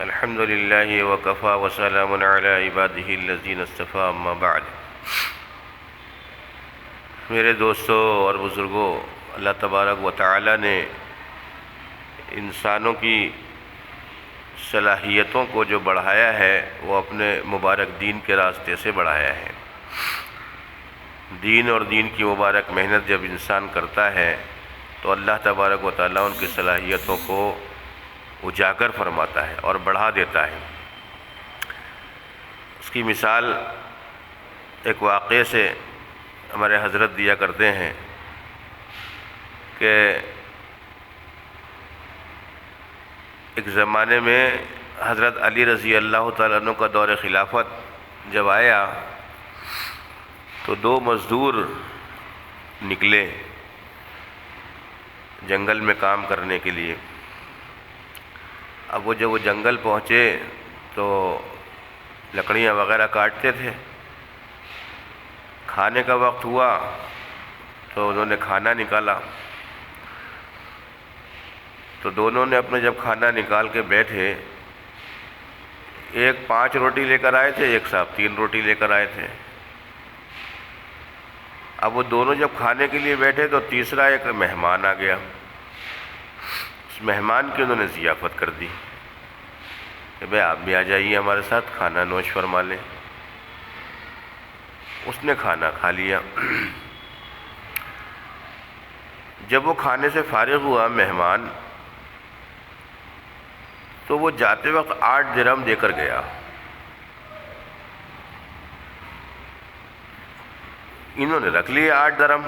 الحمد للہ وکفیٰ وسلام علی عبادہ الذین اصطفیٰ اما بعد۔ میرے دوستوں اور بزرگوں، اللہ تبارک و تعالی نے انسانوں کی صلاحیتوں کو جو بڑھایا ہے وہ اپنے مبارک دین کے راستے سے بڑھایا ہے۔ دین اور دین کی مبارک محنت جب انسان کرتا ہے تو اللہ تبارک و تعالی ان کی صلاحیتوں کو اجاگر فرماتا ہے اور بڑھا دیتا ہے۔ اس کی مثال ایک واقعے سے ہمارے حضرت دیا کرتے ہیں کہ ایک زمانے میں حضرت علی رضی اللہ تعالیٰ عنہ کا دور خلافت جب آیا تو دو مزدور نکلے جنگل میں کام کرنے کے لیے۔ اب جب وہ جنگل پہنچے تو لکڑیاں وغیرہ کاٹتے تھے۔ کھانے کا وقت ہوا تو انہوں نے کھانا نکالا، تو دونوں نے اپنے جب کھانا نکال کے بیٹھے، ایک 5 روٹی لے کر آئے تھے، ایک صاحب 3 روٹی لے کر آئے تھے۔ اب وہ دونوں جب کھانے کے لیے بیٹھے تو تیسرا ایک مہمان آ گیا۔ اس مہمان کی انہوں نے ضیافت کر دی کہ بھئی آپ بھی آ جائیے ہمارے ساتھ، کھانا نوش فرما لیں۔ اس نے کھانا کھا لیا۔ جب وہ کھانے سے فارغ ہوا مہمان تو وہ جاتے وقت 8 درہم دے کر گیا۔ انہوں نے رکھ لیے 8 درہم۔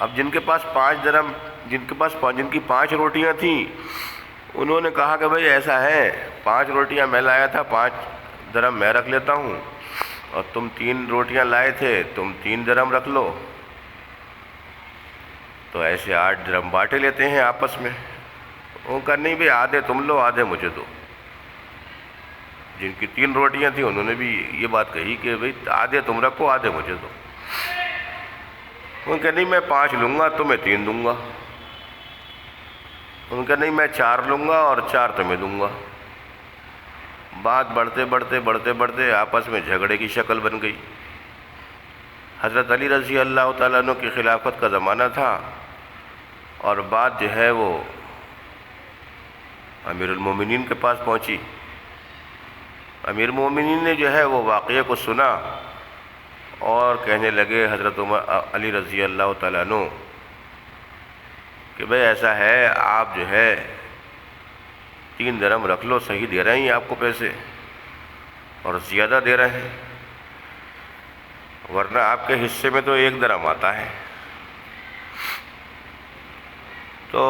اب جن کے پاس 5 درہم، جن کی 5 روٹیاں تھیں، انہوں نے کہا کہ بھئی ایسا ہے 5 روٹیاں میں لایا تھا، 5 درہم میں رکھ لیتا ہوں، اور تم 3 روٹیاں لائے تھے، تم 3 درہم رکھ لو۔ تو ایسے 8 درہم بانٹے لیتے ہیں آپس میں۔ وہ کہا نہیں بھئی آدھے تم لو، آدھے مجھے دو۔ جن کی 3 روٹیاں تھیں انہوں نے بھی یہ بات کہی کہ بھئی آدھے تم رکھو، آدھے مجھے دو۔ ان کہ نہیں میں 5 لوں گا، تمہیں 3 دوں گا۔ ان کہ نہیں میں 4 لوں گا اور 4 تمہیں دوں گا۔ بات بڑھتے آپس میں جھگڑے کی شکل بن گئی۔ حضرت علی رضی اللہ تعالیٰ عنہ کی خلافت کا زمانہ تھا، اور بات جو ہے وہ امیر المومنین کے پاس پہنچی۔ امیر المومنین نے جو ہے وہ واقعے کو سنا اور کہنے لگے حضرت علی رضی اللہ تعالیٰ عنہ کہ بھئی ایسا ہے، آپ جو ہے 3 درہم رکھ لو، صحیح دے رہے ہیں آپ کو پیسے اور زیادہ دے رہے ہیں، ورنہ آپ کے حصے میں تو 1 درہم آتا ہے۔ تو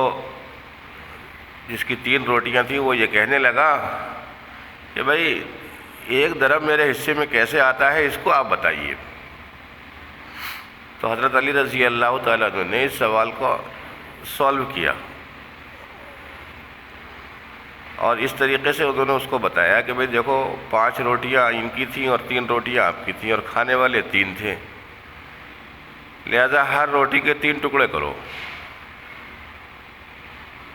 جس کی 3 روٹیاں تھیں وہ یہ کہنے لگا کہ بھئی 1 درہم میرے حصے میں کیسے آتا ہے، اس کو آپ بتائیے۔ تو حضرت علی رضی اللہ تعالیٰ عنہ نے اس سوال کو سالو کیا، اور اس طریقے سے انہوں نے اس کو بتایا کہ بھئی دیکھو 5 روٹیاں ان کی تھیں اور 3 روٹیاں آپ کی تھیں، اور کھانے والے 3 تھے، لہذا ہر روٹی کے 3 ٹکڑے کرو۔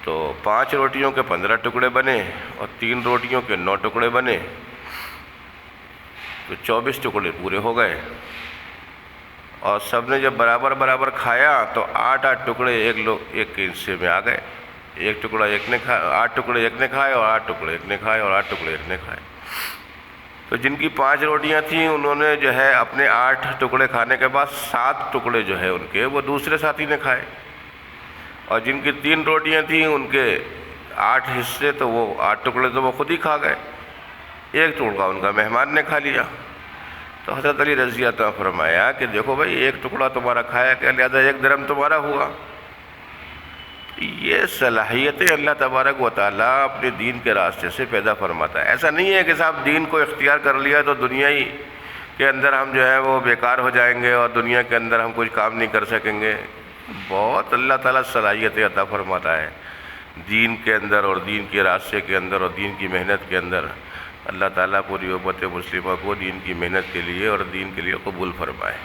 تو 5 روٹیوں کے 15 ٹکڑے بنے اور 3 روٹیوں کے 9 ٹکڑے بنے، تو 24 ٹکڑے پورے ہو گئے، اور سب نے جب برابر کھایا تو 8 ٹکڑے ایک کے حصے میں آ گئے۔ 8 ٹکڑے ایک نے کھائے اور 8 ٹکڑے ایک نے کھائے اور 8 ٹکڑے ایک نے کھائے۔ تو جن کی 5 روٹیاں تھیں انہوں نے جو ہے اپنے 8 ٹکڑے کھانے کے بعد 7 ٹکڑے جو ہے ان کے وہ دوسرے ساتھی نے کھائے، اور جن کی 3 روٹیاں تھیں ان کے 8 حصے، تو وہ 8 ٹکڑے تو وہ خود ہی کھا گئے، 1 ٹکڑا ان کا مہمان نے کھا لیا۔ تو حضرت علی رضی اللہ عنہ فرمایا کہ دیکھو بھئی 1 ٹکڑا تمہارا کھایا کہ لہذا 1 درہم تمہارا ہوا۔ یہ صلاحیتیں اللہ تبارک و تعالیٰ اپنے دین کے راستے سے پیدا فرماتا ہے۔ ایسا نہیں ہے کہ صاحب دین کو اختیار کر لیا تو دنیا ہی کے اندر ہم جو ہے وہ بیکار ہو جائیں گے اور دنیا کے اندر ہم کچھ کام نہیں کر سکیں گے۔ بہت اللہ تعالیٰ صلاحیتیں عطا فرماتا ہے دین کے اندر اور دین کے راستے کے اندر اور دین کی محنت کے اندر۔ اللہ تعالیٰ پوری امت مسلمہ کو دین کی محنت کے لیے اور دین کے لیے قبول فرمائے۔